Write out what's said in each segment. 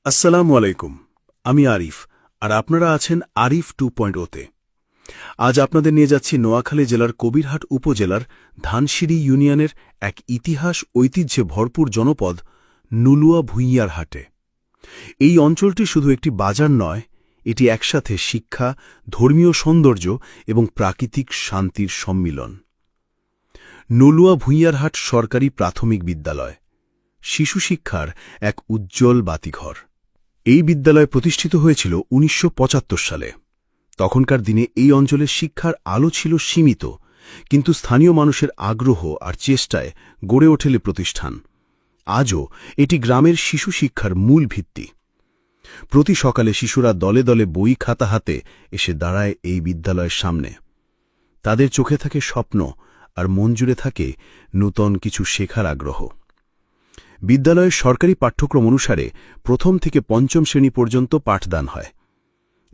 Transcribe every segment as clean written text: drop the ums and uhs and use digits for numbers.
আসসালামু আলাইকুম। আমি আরিফ, আর আপনারা আছেন আরিফ 2.0-তে। আজ আপনাদের নিয়ে যাচ্ছি নোয়াখালী জেলার কবিরহাট উপজেলার ধানসিঁড়ি ইউনিয়নের এক ইতিহাস ঐতিহ্যে ভরপুর জনপদ নুলুয়া ভূঁইয়ার হাটে। এই অঞ্চলটি শুধু একটি বাজার নয়, এটি একসাথে শিক্ষা, ধর্মীয় সৌন্দর্য এবং প্রাকৃতিক শান্তির সম্মিলন। নুলুয়া ভূঁইয়ার হাট সরকারি প্রাথমিক বিদ্যালয়, শিশু শিক্ষার এক উজ্জ্বল বাতিঘর। এই বিদ্যালয় প্রতিষ্ঠিত হয়েছিল ১৯৭৫ সালে। তখনকার দিনে এই অঞ্চলের শিক্ষার আলো ছিল সীমিত, কিন্তু স্থানীয় মানুষের আগ্রহ আর চেষ্টায় গড়ে ওঠে প্রতিষ্ঠান। আজও এটি গ্রামের শিশু শিক্ষার মূল ভিত্তি। প্রতি সকালে শিশুরা দলে দলে বই খাতা হাতে এসে দাঁড়ায় এই বিদ্যালয়ের সামনে। তাদের চোখে থাকে স্বপ্ন, আর মন জুড়ে থাকে নূতন কিছু শেখার আগ্রহ। বিদ্যালয়ের সরকারি পাঠ্যক্রম অনুসারে প্রথম থেকে পঞ্চম শ্রেণী পর্যন্ত পাঠদান হয়।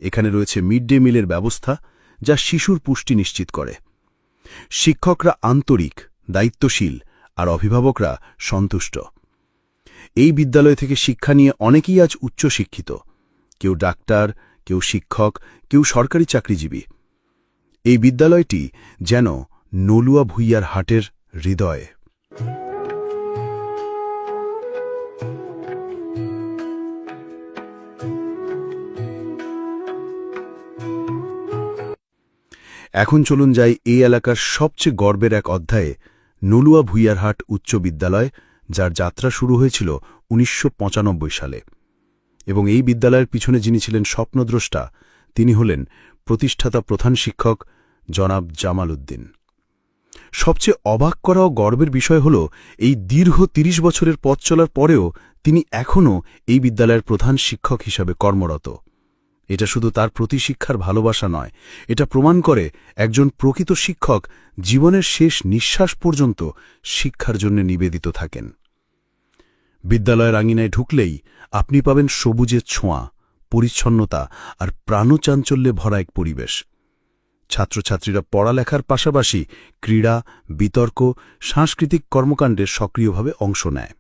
এখানে রয়েছে মিড ডে মিলের ব্যবস্থা, যা শিশুর পুষ্টি নিশ্চিত করে। শিক্ষকরা আন্তরিক, দায়িত্বশীল, আর অভিভাবকরা সন্তুষ্ট। এই বিদ্যালয় থেকে শিক্ষা নিয়ে অনেকেই আজ উচ্চশিক্ষিত। কেউ ডাক্তার, কেউ শিক্ষক, কেউ সরকারি চাকরিজীবী। এই বিদ্যালয়টি যেন নুলুয়া ভূঁইয়ার হাটের হৃদয়। এখন চলুন যাই এই এলাকার সবচেয়ে গর্বের এক অধ্যায়ে, নুলুয়া ভূঁইয়ার হাট উচ্চ বিদ্যালয়, যার যাত্রা শুরু হয়েছিল ১৯৯৫ সালে। এবং এই বিদ্যালয়ের পিছনে যিনি ছিলেন স্বপ্নদ্রষ্টা, তিনি হলেন প্রতিষ্ঠাতা প্রধান শিক্ষক জনাব জামাল উদ্দিন। সবচেয়ে অবাক করা ও গর্বের বিষয় হল, এই দীর্ঘ ৩০ বছরের পথ চলার পরেও তিনি এখনও এই বিদ্যালয়ের প্রধান শিক্ষক হিসাবে কর্মরত। এটা শুধু তার প্রতি শিক্ষার ভালোবাসা নয়, এটা প্রমাণ করে একজন প্রকৃত শিক্ষক জীবনের শেষ নিঃশ্বাস পর্যন্ত শিক্ষার জন্য নিবেদিত থাকেন। বিদ্যালয়ের আঙিনায় ঢুকলেই আপনি পাবেন সবুজের ছোঁয়া, পরিচ্ছন্নতা আর প্রাণচাঞ্চল্যে ভরা এক পরিবেশ। ছাত্রছাত্রীরা পড়ালেখার পাশাপাশি ক্রীড়া, বিতর্ক, সাংস্কৃতিক কর্মকাণ্ডে সক্রিয়ভাবে অংশ নেয়।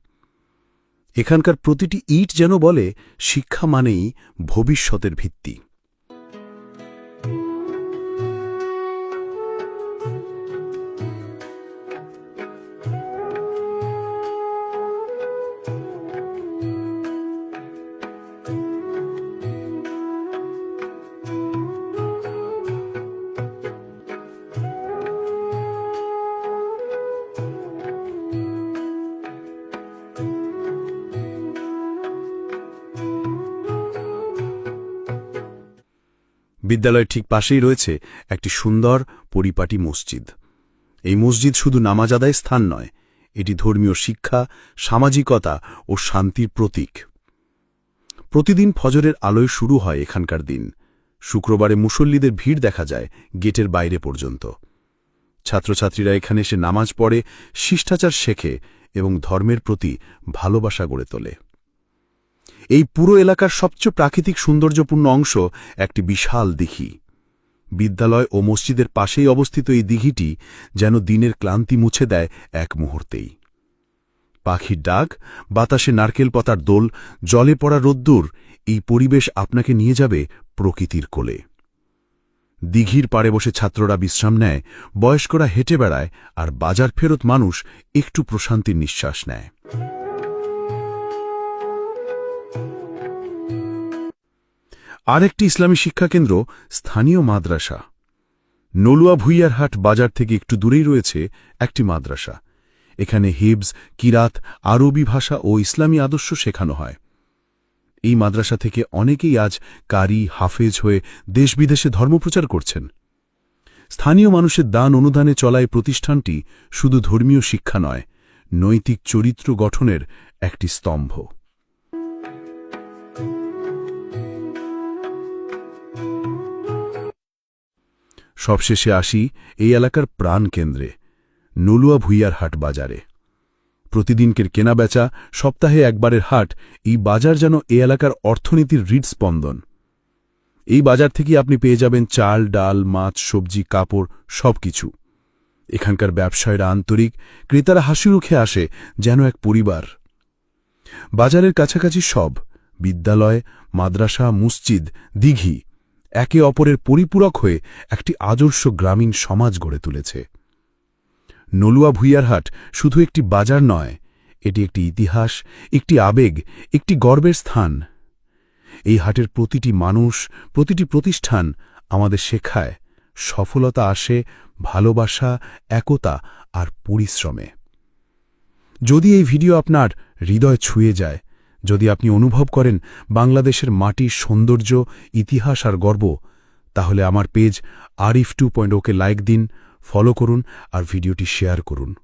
এখানকার প্রতিটি ইট যেন বলে, শিক্ষা মানেই ভবিষ্যতের ভিত্তি। বিদ্যালয়ের ঠিক পাশেই রয়েছে একটি সুন্দর পরিপাটি মসজিদ। এই মসজিদ শুধু নামাজ আদায়ের স্থান নয়, এটি ধর্মীয় শিক্ষা, সামাজিকতা ও শান্তির প্রতীক। প্রতিদিন ফজরের আলোয় শুরু হয় এখানকার দিন। শুক্রবারে মুসল্লিদের ভিড় দেখা যায় গেটের বাইরে পর্যন্ত। ছাত্রছাত্রীরা এখানে এসে নামাজ পড়ে, শিষ্টাচার শেখে এবং ধর্মের প্রতি ভালোবাসা গড়ে তোলে। এই পুরো এলাকার সবচেয়ে প্রাকৃতিক সৌন্দর্যপূর্ণ অংশ একটি বিশাল দিঘি। বিদ্যালয় ও মসজিদের পাশেই অবস্থিত এই দিঘিটি যেন দিনের ক্লান্তি মুছে দেয় এক মুহূর্তেই। পাখির ডাক, বাতাসে নারকেল পাতার দোল, জলে পড়া রোদ্দুর, এই পরিবেশ আপনাকে নিয়ে যাবে প্রকৃতির কোলে। দিঘির পাড়ে বসে ছাত্ররা বিশ্রাম নেয়, বয়স্করা হেঁটে বেড়ায়, আর বাজার ফেরত মানুষ একটু প্রশান্তির নিঃশ্বাস নেয়। আরেকটি ইসলামী শিক্ষাকেন্দ্র স্থানীয় মাদ্রাসা। নুলুয়া ভূঁইয়ার হাট বাজার থেকে একটু দূরেই রয়েছে একটি মাদ্রাসা। এখানে হিফজ, কিরাত, আরবি ভাষা ও ইসলামী আদর্শ শেখানো হয়। এই মাদ্রাসা থেকে অনেকেই আজ কারি, হাফেজ হয়ে দেশ বিদেশে ধর্মপ্রচার করছেন। স্থানীয় মানুষের দান অনুদানে চলা এই প্রতিষ্ঠানটি শুধু ধর্মীয় শিক্ষা নয়, নৈতিক চরিত্র গঠনের একটি স্তম্ভ। সবশেষে আসি এই এলাকার প্রাণকেন্দ্রে, নুলুয়া ভূঁইয়ার হাট বাজারে। প্রতিদিনকের কেনাবেচা, সপ্তাহে একবারের হাট, এই বাজার যেন এই এলাকার অর্থনীতির হৃদস্পন্দন। এই বাজার থেকে আপনি পেয়ে যাবেন চাল, ডাল, মাছ, সবজি, কাপড়, সবকিছু। এখানকার ব্যবসায়ীরা আন্তরিক, ক্রেতারা হাসি মুখে আসে, যেন এক পরিবার। বাজারের কাছাকাছি সব বিদ্যালয়, মাদ্রাসা, মসজিদ, দিঘি একে অপরের পরিপূরক হয়ে একটি আদর্শ গ্রামীণ সমাজ গড়ে তুলেছে। নলুয়া ভূঁইয়ারহাট শুধু একটি বাজার নয়, এটি একটি ইতিহাস, একটি আবেগ, একটি গর্বের স্থান। এই হাটের প্রতিটি মানুষ, প্রতিটি প্রতিষ্ঠান আমাদের শেখায় সফলতা আসে ভালোবাসা, একতা আর পরিশ্রমে। যদি এই ভিডিও আপনার হৃদয় ছুঁয়ে যায়, যদি আপনি অনুভব করেন বাংলাদেশের মাটির সৌন্দর্য, ইতিহাস আর গর্ব, তাহলে আমার পেজ আরিফ 2.0 কে লাইক দিন, ফলো করুন আর ভিডিওটি শেয়ার করুন।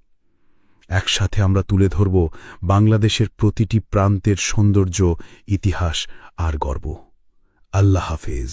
একসাথে আমরা তুলে ধরব বাংলাদেশের প্রতিটি প্রান্তের সৌন্দর্য, ইতিহাস আর গর্ব। আল্লাহ হাফেজ।